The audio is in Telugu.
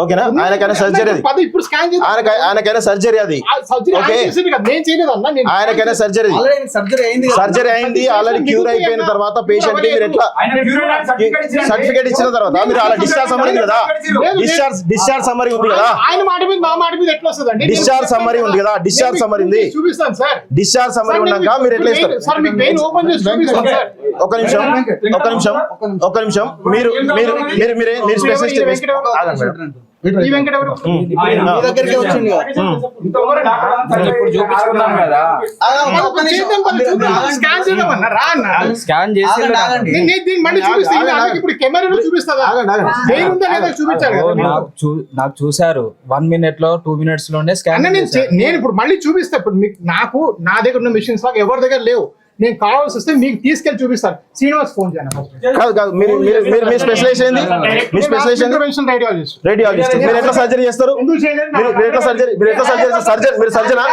ఓకేనా? ఆయనకైనా సర్జరీ అది, ఆయనకైనా సర్జరీ అది, ఓకే? ఆయనకైనా సర్జరీ అయింది ఆల్రెడీ, క్యూర్ అయిపోయిన తర్వాత పేషెంట్ కి మీరు ఎట్లా సర్టిఫికేట్ ఇచ్చిన తర్వాత మీరు అలా డిశ్చార్జ్ సమ్మరీ కదా, డిశ్చార్జ్ సమ్మరీ ఉంది కదా, డిశ్చార్జ్ సమ్మరీ ఉంది కదా, డిశ్చార్జ్ సమ్మరీ ఉంది, డిశ్చార్జ్ సమ్మరీ ఉన్నాక మీరు ఎట్లా ఇస్తారు? ఒక నిమిషం మీరు స్పెషలిస్ట్ నాకు చూసారు 1 minute లో 2 minutes లోనే స్కాన్. నేను ఇప్పుడు మళ్ళీ చూపిస్తా. ఇప్పుడు నాకు నా దగ్గర ఉన్న మిషన్స్ లాగా ఎవరి దగ్గర లేవు. నేను కావాల్సి వస్తే మీకు తీసుకెళ్లి చూపిస్తాను. శ్రీనివాస్ ఫోన్ చేయండి. మీ స్పెషలైజేషన్ ఏంది? మీ స్పెషలైజేషన్ ఇంటర్వెన్షన్ రేడియాలజిస్ట్. మీరు ఎట్లా సర్జరీ చేస్తారు? మీరు ఎట్లా సర్జరీ మీరు సర్జనా?